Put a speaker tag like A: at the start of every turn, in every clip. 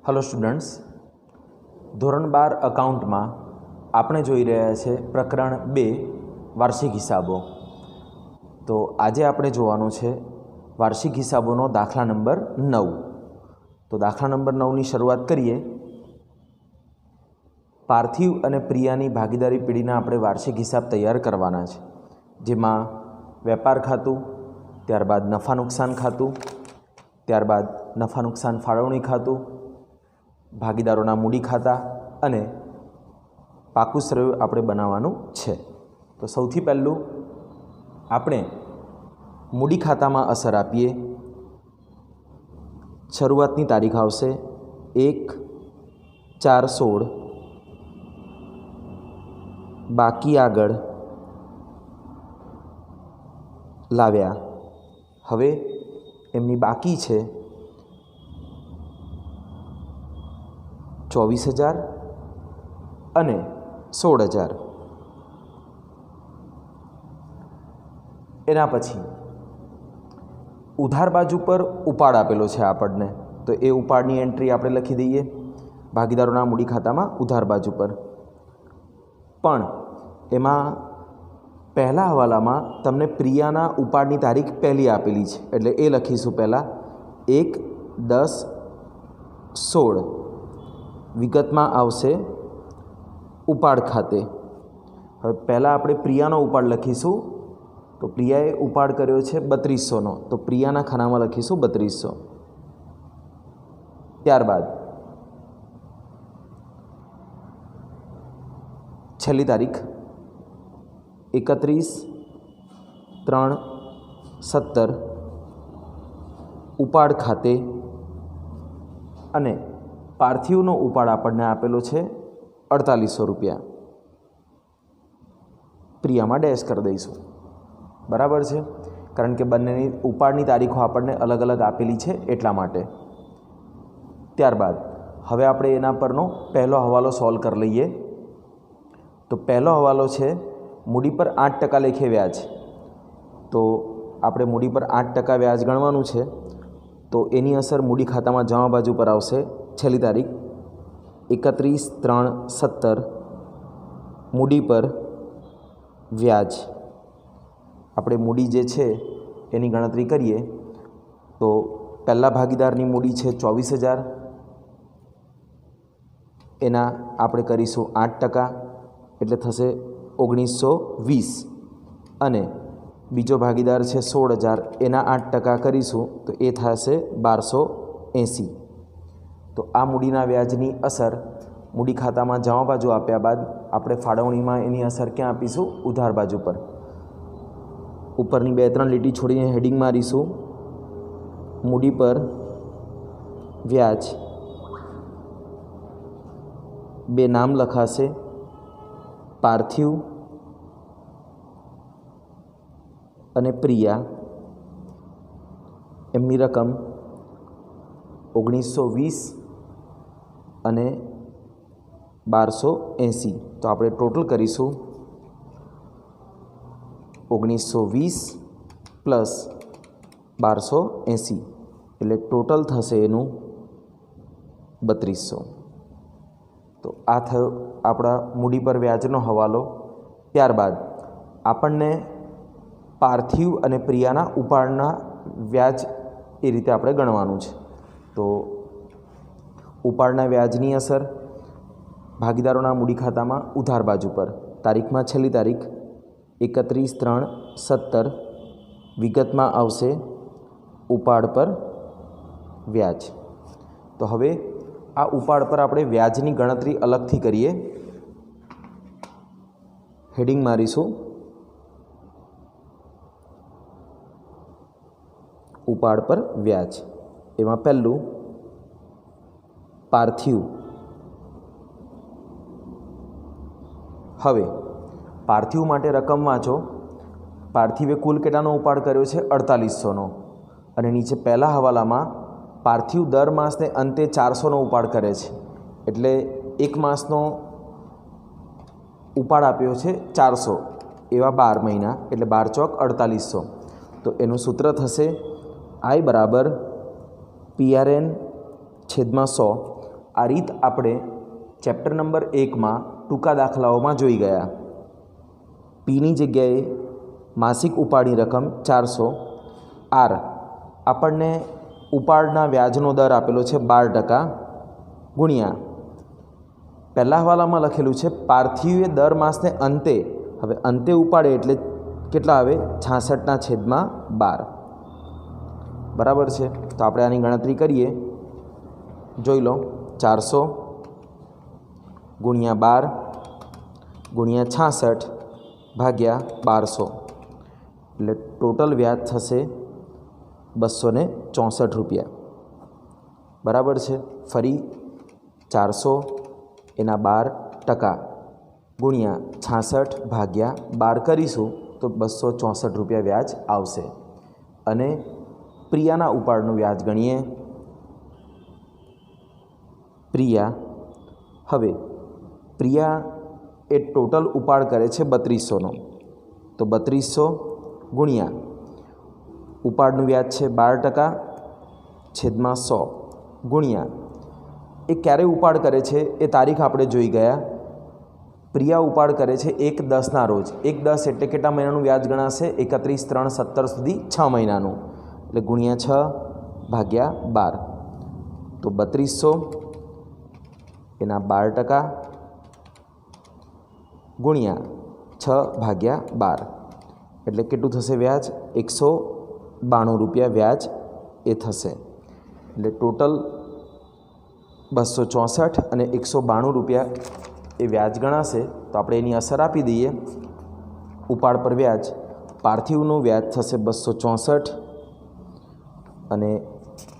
A: Hello students, ધોરણ 12 અકાઉન્ટમાં આપણે જોઈ રહ્યા છે પ્રકરણ 2 વાર્ષિક હિસાબો। તો આજે આપણે જોવાનું છે વાર્ષિક હિસાબોનો દાખલા નંબર 9। તો દાખલા નંબર 9ની શરૂઆત કરીએ। પાર્થિવ અને પ્રિયાની ભાગીદારી પેઢીના આપણે વાર્ષિક હિસાબ તૈયાર કરવાના છે, જેમાં વેપાર ખાતું, ત્યારબાદ નફા નુકસાન ખાતું, ત્યારબાદ નફા નુકસાન ફાળવણી ખાતું, ભાગીદારોના મૂડી ખાતા અને પાકું શ્રેય આપણે બનાવવાનું છે। તો સૌથી પહેલું આપણે મૂડી ખાતામાં અસર આપીએ। શરૂઆતની તારીખ આવશે 1/4/16, બાકી આગળ લાવ્યા। હવે એમની બાકી છે 24,000 અને 16,000। એના પછી ઉધાર બાજુ પર ઉપાડ આપેલો છે આપણને, તો એ ઉપાડની એન્ટ્રી આપણે લખી દઈએ ભાગીદારોના મૂડી ખાતામાં ઉધાર બાજુ પર। પણ એમાં પહેલા હવાલામાં તમને પ્રિયાના ઉપાડની તારીખ પહેલી આપેલી છે, એટલે એ લખીશું પહેલાં 1/10/16। વિગતમાં આવશે ઉપાડ ખાતે। હવે પહેલાં આપણે પ્રિયાનો ઉપાડ લખીશું, તો પ્રિયાએ ઉપાડ કર્યો છે 3200નો, તો પ્રિયાના ખાનામાં લખીશું 3200। ત્યારબાદ છેલ્લી તારીખ 31/3/17 ઉપાડ ખાતે, અને પાર્થિવનો ઉપાડ આપણને આપેલો છે 4800 રૂપિયા। પ્રિયામાં ડેશ કરી દઈશું, બરાબર છે, કારણ કે બંનેની ઉપાડની તારીખો આપણને અલગ અલગ આપેલી છે એટલા માટે। ત્યારબાદ હવે આપણે એના પરનો પહેલો હવાલો સોલ્વ કરી લઈએ। તો પહેલો હવાલો છે મૂડી પર 8% લેખે વ્યાજ। તો આપણે મૂડી પર 8% વ્યાજ ગણવાનું છે, તો એની અસર મૂડી ખાતામાં જમા બાજુ પર આવશે। છેલ્લી તારીખ 31/3/17 મૂડી પર વ્યાજ। આપણે મૂડી જે છે એની ગણતરી કરીએ તો પહેલા ભાગીદારની મૂડી છે 24,000, એના આપણે કરીશું 8%, એટલે થશે 1920, અને બીજો ભાગીદાર છે 16,000, એના 8% કરીશું તો એ થશે 1280। તો આ મૂડીના વ્યાજની અસર મૂડી ખાતામાં જમા બાજુ આપ્યા બાદ આપણે ફાળવણીમાં એની અસર ક્યાં આપીશું? ઉધાર બાજુ પર। ઉપરની 2-3 લીટી છોડીને હેડિંગ મારીશું, મૂડી પર વ્યાજ, 2 નામ લખાશે, પાર્થિવ અને પ્રિયા। એમની રકમ 1920 અને 1280। તો આપણે ટોટલ કરીશું 1920 પ્લસ 1280, એટલે ટોટલ થશે એનું 3200। તો આ થયો આપણા મૂડી પર વ્યાજનો હવાલો। ત્યારબાદ આપણને પાર્થિવ અને પ્રિયાના ઉપાડના વ્યાજ એ રીતે આપણે ગણવાનું છે। તો ઉપાડના વ્યાજની અસર ભાગીદારોના મૂડી ખાતામાં ઉધાર બાજુ પર, તારીખમાં છેલ્લી તારીખ 31/3/17, વિગતમાં આવશે ઉપાડ પર વ્યાજ। તો હવે આ ઉપાડ પર આપણે વ્યાજની ગણતરી અલગથી કરીએ। હેડિંગ મારીશું, ઉપાડ પર વ્યાજ। એમાં પહેલું પાર્થિવ। હવે પાર્થિવ માટે રકમ વાંચો। પાર્થિવે કુલ કેટલાનો ઉપાડ કર્યો છે? 4800નો, અને નીચે પહેલા હવાલામાં પાર્થિવ દર માસને અંતે 400નો ઉપાડ કરે છે, એટલે એક માસનો ઉપાડ આપ્યો છે 400, એવા 12 મહિના, એટલે 12 ચોક 4800। તો એનું સૂત્ર થશે I બરાબર PRN/100। આ રીત આપણે ચેપ્ટર નંબર 1માં ટૂંકા દાખલાઓમાં જોઈ ગયા. પીની જગ્યાએ માસિક ઉપાડની રકમ 400. આર આપણને ઉપાડના વ્યાજનો દર આપેલો છે 12% ગુણ્યા પહેલા હવાલામાં લખેલું છે પાર્થિવે દર માસને અંતે, હવે અંતે ઉપાડે એટલે કેટલા આવે 66/12. બરાબર છે. તો આપણે આની ગણતરી કરીએ. જોઈ લો 400 ગુણ્યા 12 ગુણ્યા 66 ભાગ્યા 1200 એટલે ટોટલ વ્યાજ થશે 264 રૂપિયા. બરાબર છે. ફરી 400 એના 12% ગુણ્યા 66 ભાગ્યા 12 કરીશું તો 264 રૂપિયા વ્યાજ આવશે. અને પ્રિયાના ઉપાડનું વ્યાજ ગણીએ. પ્રિયા, હવે પ્રિયા એ ટોટલ ઉપાડ કરે છે 3200નો, તો 3200 ગુણ્યા ઉપાડનું વ્યાજ છે 12% છેદમાં 100 ગુણ્યા એ ક્યારે ઉપાડ કરે છે એ તારીખ આપણે જોઈ ગયા. પ્રિયા ઉપાડ કરે છે 1/10ના રોજ. 1/10 એટલે કેટલા મહિનાનું વ્યાજ ગણાશે? 31/3/17 સુધી 6 મહિનાનું, એટલે ગુણ્યા 6 ભાગ્યા 12 તો 3200 એના 12% ગુણ્યા 6 ભાગ્યા 12 એટલે કેટલું થશે વ્યાજ? 192 રૂપિયા વ્યાજ એ થશે. એટલે ટોટલ 264 અને 192 રૂપિયા એ વ્યાજ ગણાશે. તો આપણે એની અસર આપી દઈએ. ઉપાડ પર વ્યાજ, પાર્થિવનું વ્યાજ થશે 264 અને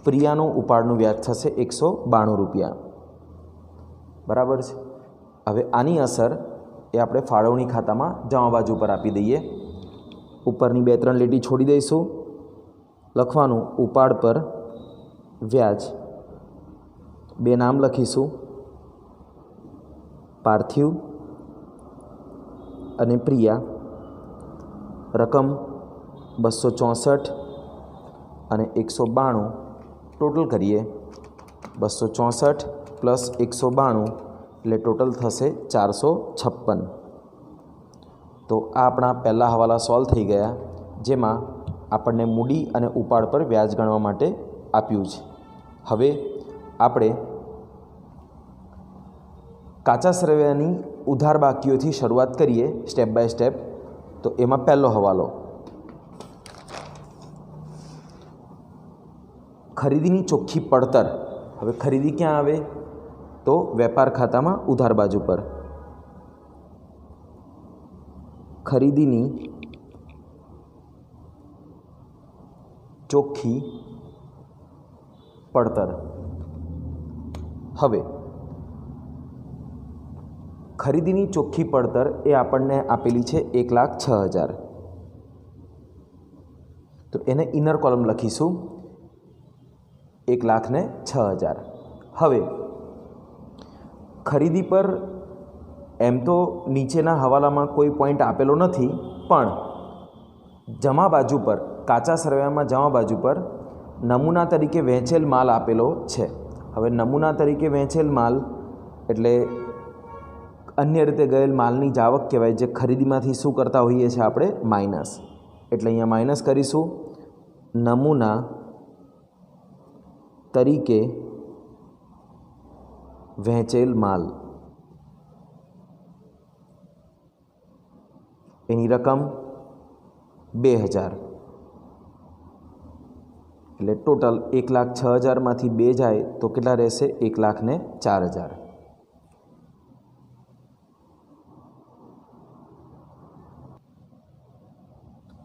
A: પ્રિયાનું ઉપાડનું વ્યાજ થશે 192 રૂપિયા. બરાબર છે. હવે આની અસર એ આપણે ફાળવણી ખાતામાં જમા બાજુ પર આપી દઈએ. ઉપરની 2-3 લીટી છોડી દઈશું. લખવાનું ઉપાડ પર વ્યાજ, 2 નામ લખીશું, પાર્થિવ અને પ્રિયા. રકમ 264 અને 192 ટોટલ કરીએ. 264 પ્લસ 192 એટલે ટોટલ થશે 456. તો આ આપણા પહેલા હવાલા સોલ્વ થઈ ગયા, જેમાં આપણને મૂડી અને ઉપાડ પર વ્યાજ ગણવા માટે આપ્યું છે. હવે આપણે કાચા સરવૈયાની ઉધાર બાકીઓથી શરૂઆત કરીએ સ્ટેપ બાય સ્ટેપ. તો એમાં પહેલો હવાલો, ખરીદીની ચોખ્ખી પડતર. હવે ખરીદી ક્યાં આવે? તો વેપાર ખાતામાં ઉધાર બાજુ પર. ખરીદીની ચોખ્ખી પડતર. હવે ખરીદીની ચોખ્ખી પડતર એ આપણને આપેલી છે 1,06,000. તો એને ઇનર કોલમ લખીશું 1,06,000. હવે ખરીદી પર એમ તો નીચેના હવાલામાં કોઈ પોઈન્ટ આપેલો નથી, પણ જમા બાજુ પર, કાચા સરવૈયામાં જમા બાજુ પર નમૂના તરીકે વહેંચેલ માલ આપેલો છે. હવે નમૂના તરીકે વહેંચેલ માલ એટલે અન્ય રીતે ગયેલ માલની જાવક કહેવાય, જે ખરીદીમાંથી શું કરતા હોઈએ છીએ આપણે? માઇનસ. એટલે અહીંયા માઇનસ કરીશું. નમૂના તરીકે વહેંચેલ માલ, એની રકમ 2,000. એટલે ટોટલ 1,06,000માંથી 2 જાય તો કેટલા રહેશે? 1,04,000.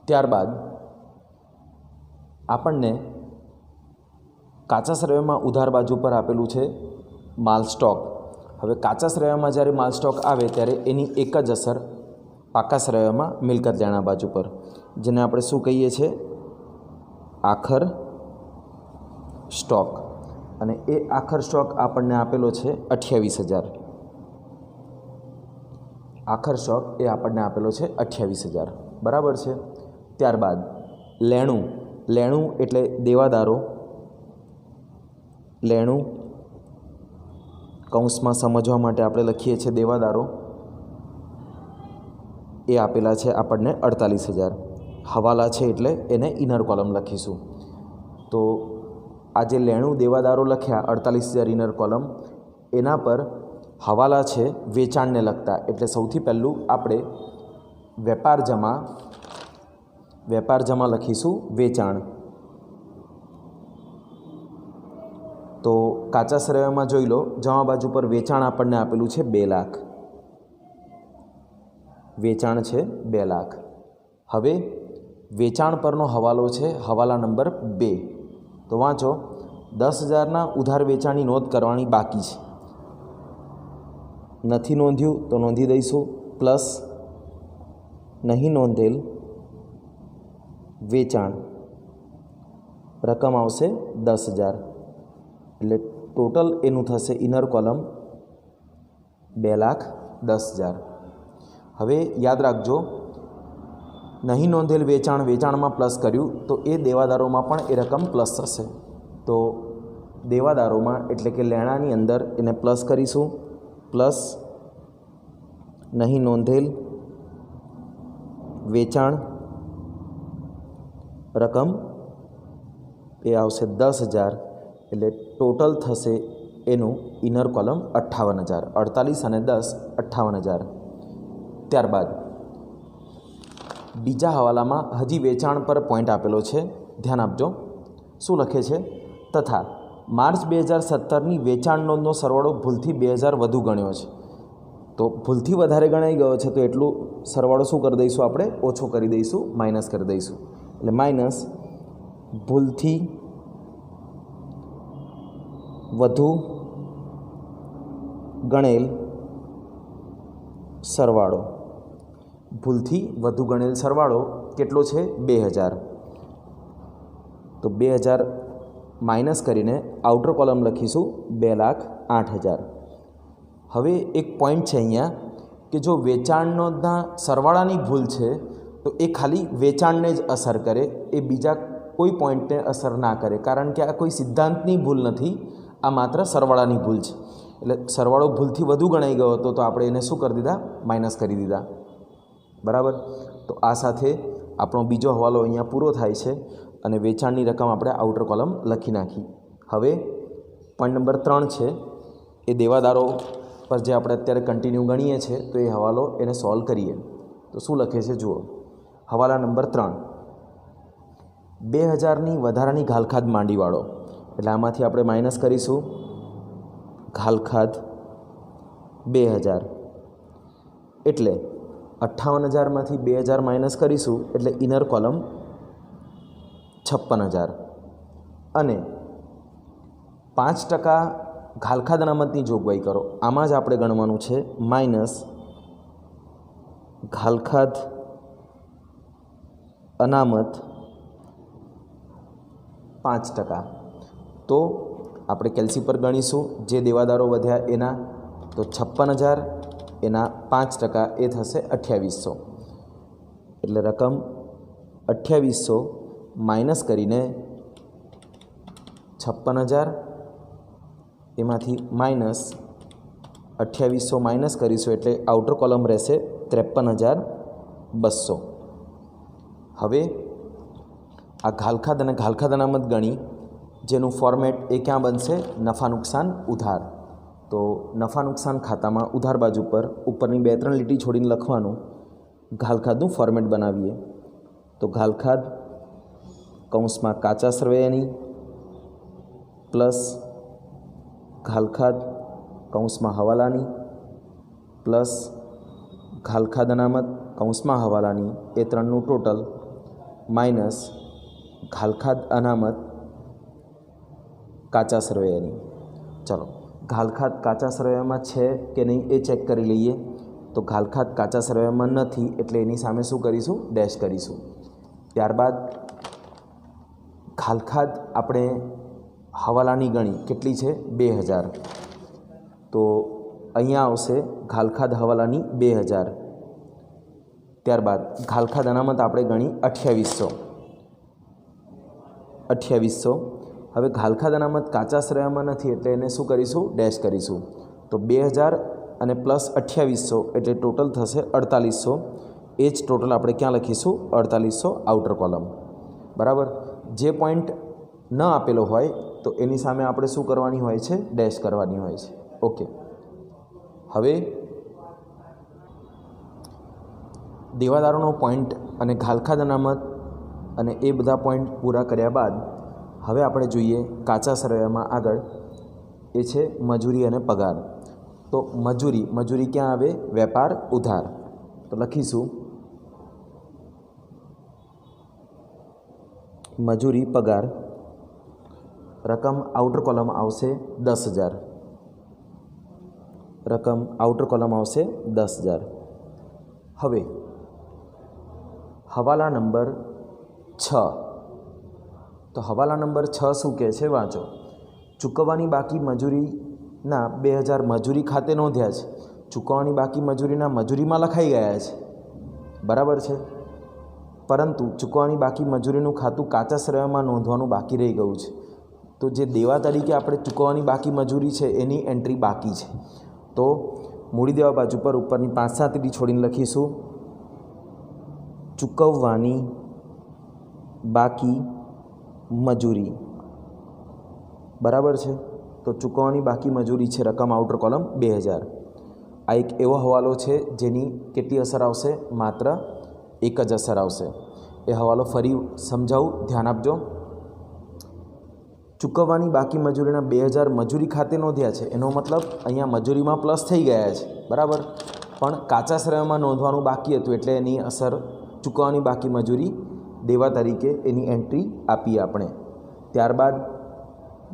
A: ત્યારબાદ આપણને કાચા સરવૈયામાં ઉધાર બાજુ પર આપેલું છે માલ સ્ટોક. હવે કાચા સરવૈયામાં જ્યારે માલ સ્ટોક આવે ત્યારે એની એક જ અસર પાકા સરવૈયામાં મિલકત લેણા બાજુ પર, જેને આપણે શું કહીએ છીએ? આખર સ્ટોક. અને એ આખર સ્ટોક આપણને આપેલો છે 28,000. આખર સ્ટોક એ આપણને આપેલો છે 28,000. બરાબર છે. ત્યારબાદ લેણું. લેણું એટલે દેવાદારો. લેણું કૌંસમાં સમજવા માટે આપણે લખીએ છીએ દેવાદારો એ આપેલા છે આપણને 48,000. હવાલા છે એટલે એને ઇનર કોલમ લખીશું. તો આ જે લેણું દેવાદારો લખ્યા 48,000 ઇનર કોલમ, એના પર હવાલા છે વેચાણને લગતા, એટલે સૌથી પહેલું આપણે વેપાર જમા લખીશું વેચાણ. તો કાચા સરવૈયામાં જોઈ લો, જમા બાજુ પર વેચાણ આપણને આપેલું છે 2 લાખ. વેચાણ છે 2 લાખ. હવે વેચાણ પરનો હવાલો છે હવાલા નંબર 2. તો વાંચો, 10,000ના ઉધાર વેચાણની નોંધ કરવાની બાકી છે. નથી નોંધ્યું તો નોંધી દઈશું, પ્લસ નહીં નોંધેલ વેચાણ રકમ આવશે 10,000. એટલે ટોટલ એનું થશે ઇનર કોલમ 2,10,000. હવે યાદ રાખજો, નહીં નોંધેલ વેચાણ વેચાણમાં પ્લસ કર્યું તો એ દેવાદારોમાં પણ એ રકમ પ્લસ થશે. તો દેવાદારોમાં એટલે કે લેણાની અંદર એને પ્લસ કરીશું, પ્લસ નહીં નોંધેલ વેચાણ રકમ એ આવશે 10,000. એટલે ટોટલ થશે એનું ઇનર કોલમ 58,000. 48 અને 10 58,000. ત્યારબાદ બીજા હવાલામાં હજી વેચાણ પર પોઈન્ટ આપેલો છે, ધ્યાન આપજો. શું લખે છે? તથા માર્ચ 2017ની વેચાણ નોંધનો સરવાળો ભૂલથી 2,000 વધુ ગણ્યો છે. તો ભૂલથી વધારે ગણાઈ ગયો છે તો એટલું સરવાળો શું કરી દઈશું આપણે? ઓછો કરી દઈશું, માઇનસ કરી દઈશું. એટલે માઇનસ ભૂલથી વધુ ગણેલ સરવાળો. ભૂલથી વધુ ગણેલ સરવાળો કેટલો છે? 2,000. તો 2,000 માઇનસ કરીને આઉટર કોલમ લખીશું 2,08,000. હવે એક પોઈન્ટ છે અહીંયા કે જો વેચાણના સરવાળાની ભૂલ છે તો એ ખાલી વેચાણને જ અસર કરે, એ બીજા કોઈ પોઈન્ટને અસર ના કરે, કારણ કે આ કોઈ સિદ્ધાંતની ભૂલ નથી, આ માત્ર સરવાળાની ભૂલ છે. એટલે સરવાળો ભૂલથી વધુ ગણાઈ ગયો હતો તો આપણે એને શું કરી દીધા? માઇનસ કરી દીધા. બરાબર. તો આ સાથે આપણો બીજો હવાલો અહીંયા પૂરો થાય છે અને વેચાણની રકમ આપણે આઉટર કોલમ લખી નાખી. હવે પોઈન્ટ નંબર 3 છે, એ દેવાદારો પર જે આપણે અત્યારે કન્ટિન્યુ ગણીએ છીએ, તો એ હવાલો એને સોલ્વ કરીએ. તો શું લખે છે જુઓ. હવાલા નંબર 3, 2,000ની વધારાની ઘાલખાદ માંડીવાળો. એટલે આમાંથી આપણે માઇનસ કરીશું ઘાલખાદ 2,000. એટલે 58,000માંથી 2,000 માઇનસ કરીશું એટલે ઇનર કોલમ 56,000. અને 5% ઘાલખાદ અનામતની જોગવાઈ કરો. આમાં જ આપણે ગણવાનું છે માઇનસ ઘાલખાદ અનામત 5%. તો આપણે કેલ્સી પર ગણીશું જે દેવાદારો વધ્યા એના, તો 56,000 એના 5% એ થશે 2,800. એટલે રકમ 2,800 માઇનસ કરીને 56,000 એમાંથી માઇનસ 2,800 માઇનસ કરીશું એટલે આઉટર કોલમ રહેશે 53,200. હવે આ ઘાલખાદ અને ઘાલખાદ અનામત ગણી જેનું ફોર્મેટ એ ક્યાં બનશે? નફા નુકસાન ઉધાર. તો નફા નુકસાન ખાતામાં ઉધાર બાજુ પર ઉપરની 2-3 લીટી છોડીને લખવાનું ઘાલખાદનું ફોર્મેટ બનાવીએ. તો ઘાલખાદ કૌંસમાં કાચા સરવૈયાની પ્લસ ઘાલખાદ કૌંસમાં હવાલાની પ્લસ ઘાલખાદ અનામત કૌંસમાં હવાલાની, એ ત્રણનું ટોટલ માઇનસ ઘાલખાદ અનામત કાચા સરવૈયાની. ચલો ઘાલખાદ કાચા સરવૈયામાં છે કે નહીં એ ચેક કરી લઈએ. તો ઘાલખાદ કાચા સરવૈયામાં નથી એટલે એની સામે શું કરીશું? ડેશ કરીશું. ત્યારબાદ ઘાલખાદ આપણે હવાલાની ગણી કેટલી છે? 2,000. તો અહીંયા આવશે ઘાલખાદ હવાલાની 2,000. ત્યારબાદ ઘાલખાદ અનામત આપણે ગણી 2,800. હવે ઘાલખાદ અનામત કાચા સરવૈયામાં નથી એટલે એને શું કરીશું? ડેશ કરીશું. તો 2000 અને પ્લસ 2800 એટલે ટોટલ થશે 4800. એ જ ટોટલ આપણે ક્યાં લખીશું? 4800 આઉટર કોલમ. બરાબર. જે પોઈન્ટ ન આપેલો હોય તો એની સામે આપણે શું કરવાની હોય છે? ડેશ કરવાની હોય છે. ઓકે. હવે દેવાદારોનો પોઈન્ટ અને ઘાલખાદ અનામત અને એ બધા પોઈન્ટ પૂરા કર્યા બાદ હવે આપણે જોઈએ કાચા સરવૈયામાં આગળ, એ છે મજૂરી અને પગાર. તો મજૂરી ક્યાં આવે? વેપાર ઉધાર. તો લખીશું મજૂરી પગાર. રકમ આઉટર કોલમ આવશે 10,000. રકમ આઉટર કોલમ આવશે 10,000. હવે હવાલા નંબર 6. તો હવાલા નંબર 6 શું કહે છે? વાંચો. ચૂકવવાની બાકી મજૂરીના 2000 મજૂરી ખાતે નોંધ્યા છે. ચૂકવવાની બાકી મજૂરીના મજૂરીમાં લખાઈ ગયા છે. બરાબર છે. પરંતુ ચૂકવવાની બાકી મજૂરીનું ખાતું કાચા સરવૈયામાં નોંધવાનું બાકી રહી ગયું છે. તો જે દેવા તરીકે આપણે ચૂકવવાની બાકી મજૂરી છે એની એન્ટ્રી બાકી છે. તો મૂડી દેવા બાજુ પર ઉપરની 5-7 લીટી છોડીને લખીશું ચૂકવવાની બાકી મજૂરી. બરાબર છે. તો ચૂકવવાની બાકી મજૂરી છે રકમ આઉટર કોલમ 2000. આ એક એવો હવાલો છે જેની કેટલી અસર આવશે? માત્ર એક જ અસર આવશે. એ હવાલો ફરી સમજાવું, ધ્યાન આપજો. ચૂકવવાની બાકી મજૂરીના 2000 મજૂરી ખાતે નોંધ્યા છે. એનો મતલબ અહીંયા મજૂરીમાં પ્લસ થઈ ગયા છે. બરાબર. પણ કાચા સરવૈયામાં નોંધવાનું બાકી હતું એટલે એની અસર ચૂકવવાની બાકી મજૂરી દેવા તરીકે એની એન્ટ્રી આપી આપણે. ત્યારબાદ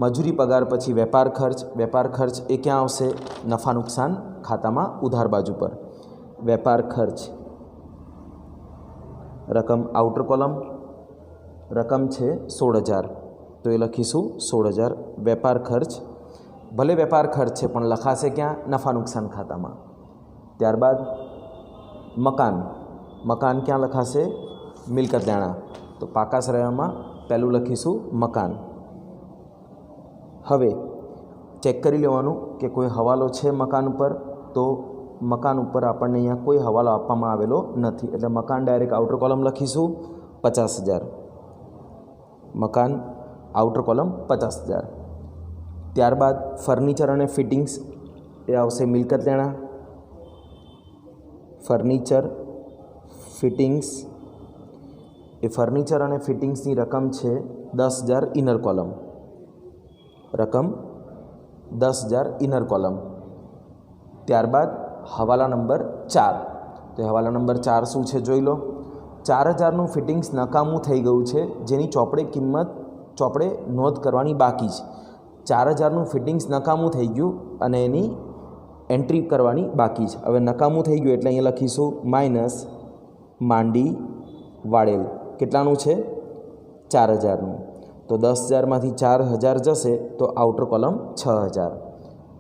A: મજૂરી પગાર પછી વેપાર ખર્ચ. વેપાર ખર્ચ એ ક્યાં આવશે? નફા નુકસાન ખાતામાં ઉધાર બાજુ પર. વેપાર ખર્ચ રકમ આઉટર કોલમ. રકમ છે 16,000. તો એ લખીશું 16,000 વેપાર ખર્ચ. ભલે વેપાર ખર્ચ છે પણ લખાશે ક્યાં? નફા નુકસાન ખાતામાં. ત્યારબાદ મકાન ક્યાં લખાશે? મિલકત લેણા. તો પાકા સરવૈયામાં પહેલું લખીશું મકાન. હવે ચેક કરી લેવાનું કે કોઈ હવાલો છે મકાન ઉપર. તો મકાન ઉપર આપણને અહીંયા કોઈ હવાલો આપવામાં આવેલો નથી એટલે મકાન ડાયરેક્ટ આઉટર કોલમ લખીશું 50,000. મકાન આઉટર કોલમ 50,000. ત્યારબાદ ફર્નિચર અને ફિટિંગ્સ એ આવશે મિલકત લેણા. ફર્નિચર ફિટિંગ્સ એ ફર્નિચર અને ફિટિંગ્સની રકમ છે 10,000 ઇનર કોલમ. રકમ 10,000 ઇનર કોલમ. ત્યારબાદ હવાલા નંબર 4. તો હવાલા નંબર 4 શું છે જોઈ લો. 4,000નું ફિટિંગ્સ નકામું થઈ ગયું છે જેની ચોપડે નોંધ કરવાની બાકી છે. 4,000નું ફિટિંગ્સ નકામું થઈ ગયું અને એની એન્ટ્રી કરવાની બાકી છે. હવે નકામું થઈ ગયું એટલે અહીંયા લખીશું માઇનસ માંડી વાળેલ. કેટલાનું છે? 4,000નું. તો 10,000માંથી 4,000 જશે તો આઉટર કોલમ 6,000.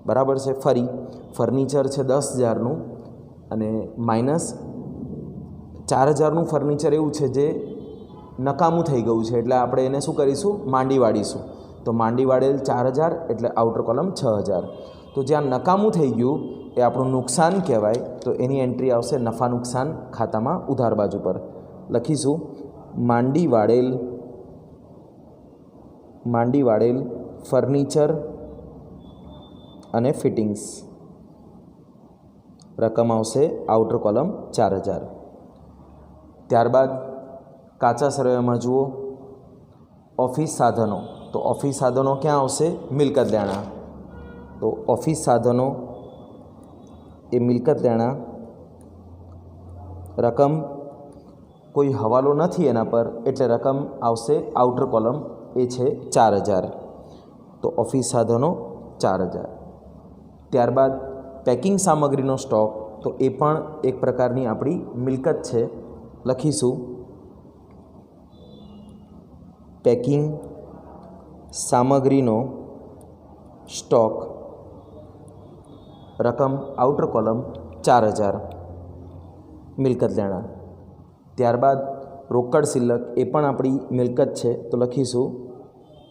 A: બરાબર છે. ફરી ફર્નિચર છે 10,000નું અને માઇનસ 4,000નું ફર્નિચર એવું છે જે નકામું થઈ ગયું છે એટલે આપણે એને શું કરીશું? માંડી વાળીશું. તો માંડી વાળેલ 4,000 એટલે આઉટર કોલમ 6,000. તો જ્યાં નકામું થઈ ગયું એ આપણું નુકસાન કહેવાય. તો એની એન્ટ્રી આવશે નફા નુકસાન ખાતામાં ઉધાર બાજુ પર. લખીશું માંડી વાળેલ ફર્નિચર અને ફિટિંગ્સ. રકમ આવશે આઉટર કોલમ 4,000. ત્યારબાદ કાચા સરવૈયામાં જુઓ ઓફિસ સાધનો. તો ઓફિસ સાધનો ક્યાં આવશે? મિલકત લેણા. તો ઓફિસ સાધનો એ મિલકત લેણા. રકમ કોઈ હવાલો નથી એના પર એટલે રકમ આવશે આઉટર કોલમ, એ છે 4,000. તો ઓફિસ સાધનો 4,000. ત્યારબાદ પેકિંગ સામગ્રીનો સ્ટોક. તો એ પણ એક પ્રકારની આપણી મિલકત છે. લખીશું પેકિંગ સામગ્રીનો સ્ટોક. રકમ આઉટર કોલમ 4,000 મિલકત લેણા. ત્યારબાદ રોકડ શિલ્લક એ પણ આપણી મિલકત છે તો લખીશું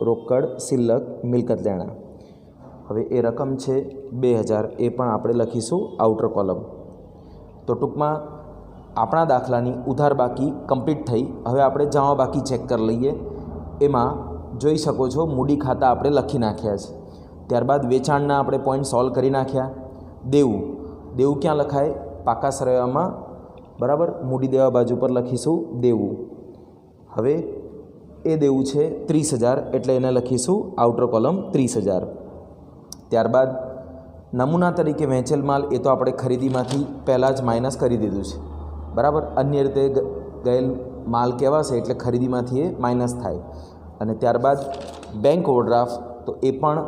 A: રોકડ શિલ્લક મિલકત લેણા. હવે એ રકમ છે 2000, એ પણ આપણે લખીશું આઉટર કોલમ. તો ટૂંકમાં આપણા દાખલાની ઉધાર બાકી કમ્પ્લીટ થઈ. હવે આપણે જમા બાકી ચેક કરી લઈએ. એમાં જોઈ શકો છો મૂડી ખાતા આપણે લખી નાખ્યા છે. ત્યારબાદ વેચાણના આપણે પોઈન્ટ સોલ્વ કરી નાખ્યા. દેવું ક્યાં લખાય? પાકા સરવાળામાં, બરાબર. મૂડી દેવા બાજુ પર લખીશું દેવું. હવે એ દેવું છે 30,000, એટલે એને લખીશું આઉટર કોલમ 30,000. ત્યારબાદ નમૂના તરીકે વેચેલ માલ, એ તો આપણે ખરીદીમાંથી પહેલાં જ માઇનસ કરી દીધું છે, બરાબર. અન્ય રીતે ગયેલ માલ કહેવાશે એટલે ખરીદીમાંથી એ માઇનસ થાય. અને ત્યારબાદ બેંક ઓવરડ્રાફ્ટ, તો એ પણ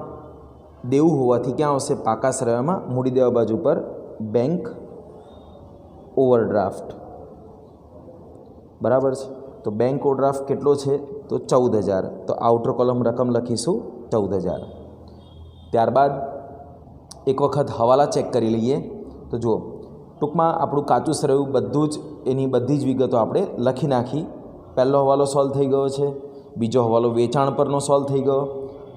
A: દેવું હોવાથી ક્યાં આવશે? પાકા સરવાળામાં મૂડી દેવા બાજુ પર બેંક ઓવરડ્રાફ્ટ, બરાબર છે. તો બેંક ઓવરડ્રાફ્ટ કેટલો છે? તો 14,000. તો આઉટર કોલમ રકમ લખીશું 14,000. ત્યારબાદ એક વખત હવાલા ચેક કરી લઈએ. તો જુઓ, ટૂંકમાં આપણું કાચું સરવાળું બધું જ, એની બધી જ વિગતો આપણે લખી નાખી. પહેલો હવાલો સોલ્વ થઈ ગયો છે. બીજો હવાલો વેચાણ પરનો સોલ્વ થઈ ગયો.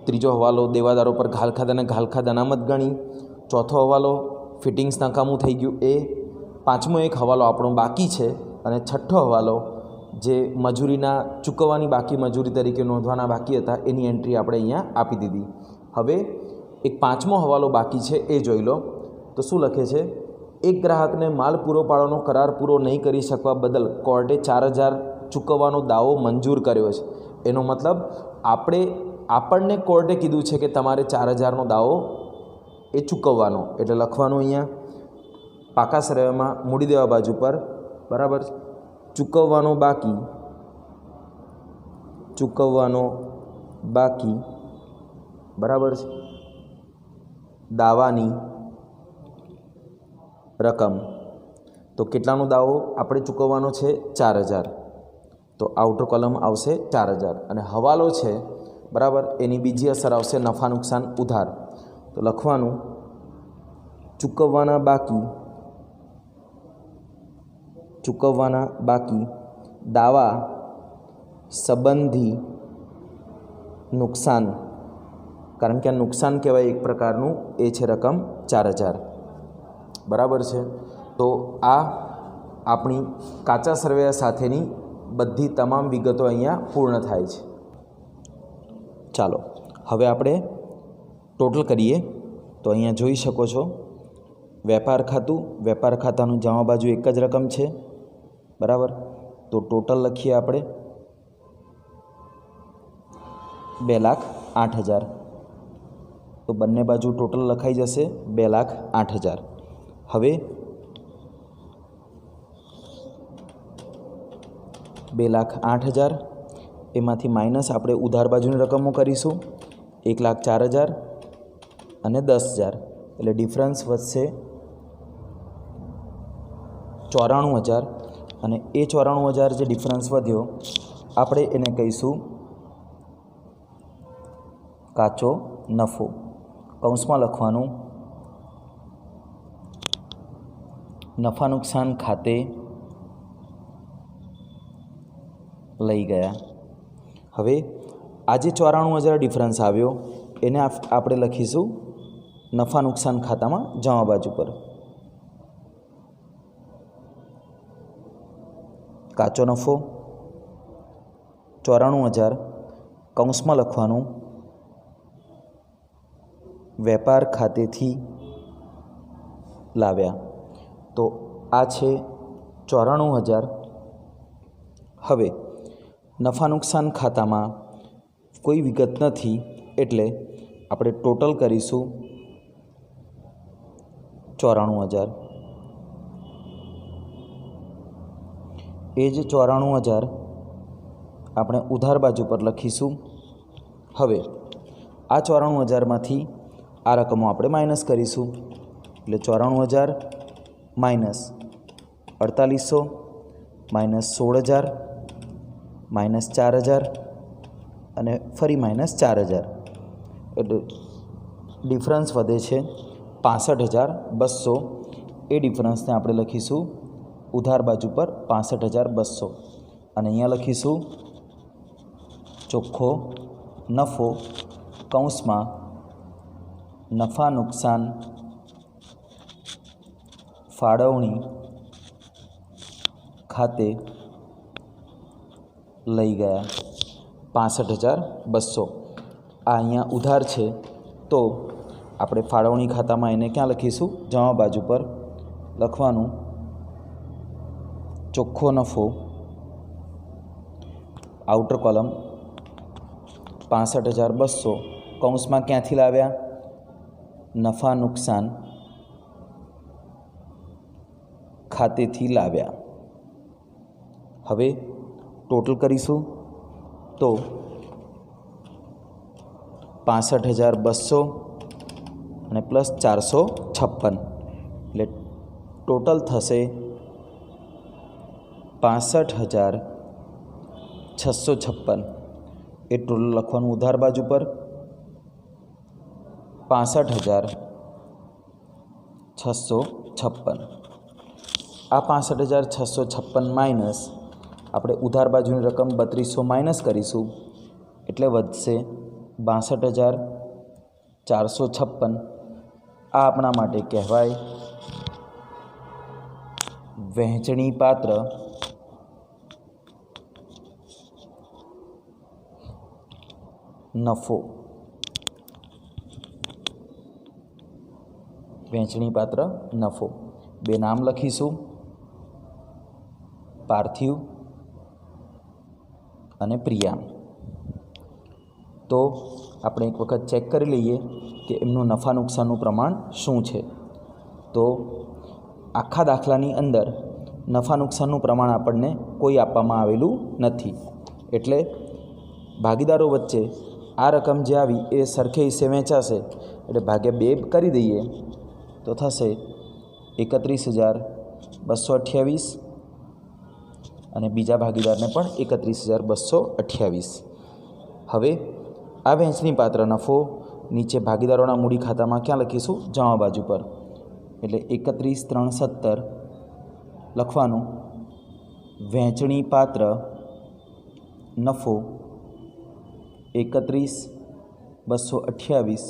A: ત્રીજો હવાલો દેવાદારો પર ઘાલખાદ અનામત ગણી. ચોથો હવાલો ફિટિંગ્સ નકામું થઈ ગયું એ. પાંચમો એક હવાલો આપણો બાકી છે. અને છઠ્ઠો હવાલો જે મજૂરીના ચૂકવવાની બાકી મજૂરી તરીકે નોંધવાના બાકી હતા, એની એન્ટ્રી આપણે અહીંયા આપી દીધી. હવે એક પાંચમો હવાલો બાકી છે, એ જોઈ લો. તો શું લખે છે? એક ગ્રાહકને માલ પૂરો પાડવાનો કરાર પૂરો નહીં કરી શકવા બદલ કોર્ટે 4,000 ચૂકવવાનો દાવો મંજૂર કર્યો છે. એનો મતલબ આપણને કોર્ટે કીધું છે કે તમારે 4,000નો દાવો એ ચૂકવવાનો, એટલે લખવાનું અહીંયા પાકા સરવાળામાં મૂડી દેવા બાજુ પર, બરાબર. ચૂકવવાનો બાકી, બરાબર છે. દાવાની રકમ, તો કેટલાનો દાવો આપણે ચૂકવવાનો છે? 4,000. તો આઉટર કોલમ આવશે 4,000. અને હવાલો છે, બરાબર, એની બીજી અસર આવશે નફા નુકસાન ઉધાર. તો લખવાનું ચૂકવવાના બાકી દાવા સંબંધી નુકસાન, કારણ કે આ નુકસાન કહેવાય એક પ્રકારનું, એ છે રકમ 4,000, બરાબર છે. તો આ આપણી કાચા સરવૈયા સાથેની બધી તમામ વિગતો અહીંયા પૂર્ણ થાય છે. ચાલો હવે આપણે ટોટલ કરીએ. તો અહીંયા જોઈ શકો છો વેપાર ખાતાનું જમા બાજુ એક જ રકમ છે, બરાબર. તો ટોટલ લખીએ આપણે 2,08,000. તો બંને બાજુ ટોટલ લખાઈ જશે 2,08,000. હવે 2,08,000 એમાંથી માઇનસ આપણે ઉધાર બાજુની રકમો કરીશું 1,04,000 અને 10,000, એટલે ડિફરન્સ વધશે 94,000. અને એ 94,000 જે ડિફરન્સ વધ્યો, આપણે એને કહીશું કાચો નફો. કૌંસમાં લખવાનું નફા નુકસાન ખાતે લઈ ગયા. હવે આ જે 94,000 ડિફરન્સ આવ્યો, એને આપણે લખીશું નફા નુકસાન ખાતામાં જમા બાજુ પર. કાચો નફો 94,000, કૌંસમાં લખવાનું વેપાર ખાતેથી લાવ્યા. તો આ છે 94,000. હવે નફા નુકસાન ખાતામાં કોઈ વિગત નથી, એટલે આપણે ટોટલ કરીશું 94,000. એ જ 94,000 આપણે ઉધાર બાજુ પર લખીશું. હવે આ 94,000માંથી આ રકમો આપણે માઇનસ કરીશું, એટલે 94,000 માઇનસ 4,800 માઇનસ 16,000 માઇનસ 4,000 અને ફરી માઇનસ 4,000, એટલે ડિફરન્સ વધે છે 65,200. એ ડિફરન્સને આપણે લખીશું ઉધાર બાજુ પર 65,200. અને અહીંયા લખીશું ચોખ્ખો નફો કૌંસમાં નફા નુકસાન ફાળવણી ખાતે લઈ ગયા 65,200. આ અહીંયા ઉધાર છે, તો આપણે ફાળવણી ખાતામાં એને ક્યાં લખીશું? જમા બાજુ પર લખવાનું ચોખ્ખો નફો, આઉટર કોલમ 65,200 કૌંસમાં ક્યાંથી લાવ્યા? નફા નુકસાન ખાતેથી લાવ્યા. હવે ટોટલ કરીશું તો 65,200 અને પ્લસ 456 એટલે ટોટલ થશે 65,656. એ ટોટલ લખવાનું ઉધાર બાજુ પર 65,656. આ 65,656 માઇનસ આપણે ઉધાર બાજુની રકમ 3200 માઇનસ કરીશું એટલે વધશે 62,456. આ આપણા માટે કહેવાય વહેંચણી પાત્ર નફો. વહેંચણી પાત્ર નફો. બે નામ લખીશું, પાર્થિવ અને પ્રિયા. તો આપણે એક વખત ચેક કરી લઈએ કે એમનું નફા નુકસાનનું પ્રમાણ શું છે. તો આખા દાખલાની અંદર નફા નુકસાનનું પ્રમાણ આપણને કોઈ આપવામાં આવેલું નથી, એટલે ભાગીદારો વચ્ચે આ રકમ જે આવી એ સરખે હિસ્સે વહેંચાશે, એટલે ભાગ્યા 2 કરી દઈએ તો થશે 31,228 અને બીજા ભાગીદારને પણ 31,228. હવે આ વહેંચણી પાત્ર નફો નીચે ભાગીદારોના મૂડી ખાતામાં ક્યાં લખીશું? જમા બાજુ પર. એટલે 31,370 લખવાનું વહેંચણી પાત્ર નફો 31,228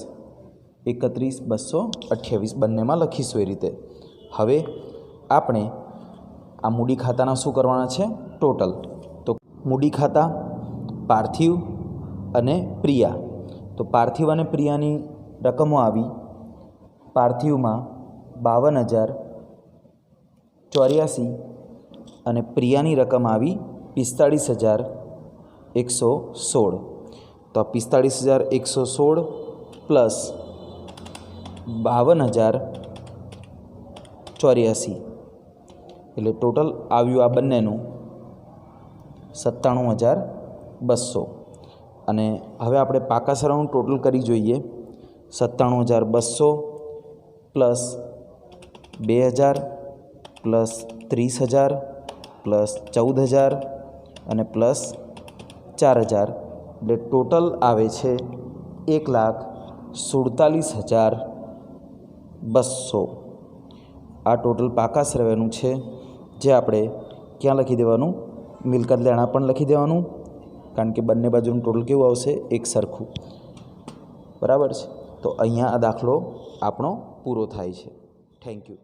A: 31,228 બંનેમાં લખીશું એ રીતે. હવે આપણે આ મૂડી ખાતાના શું કરવાના છે? ટોટલ. તો મૂડી ખાતા પાર્થિવ અને પ્રિયા. તો પાર્થિવ અને પ્રિયાની રકમો આવી. પાર્થિવમાં 52,084 અને પ્રિયાની રકમ આવી 45,116. તો 45,116 પ્લસ 52,084 એટલે ટોટલ આવ્યું આ બંનેનું 97,200. અને હવે આપણે પાકા સરવાળાનું ટોટલ કરી જોઈએ. 97,200 પ્લસ 2,000 પ્લસ 30,000 પ્લસ 14,000 અને પ્લસ 4,000 એટલે ટોટલ આવે છે 1,47,200. આ ટોટલ પાકા સરવાળાનું છે, જે આપણે ક્યાં લખી દેવાનું? મિલકત લેણા પણ લખી દેવાનું, કારણ કે બંને બાજુનું ટોટલ કેવું આવશે? એક સરખું. બરાબર છે. તો અહીંયા આ દાખલો આપણો પૂરો થાય છે. Thank you.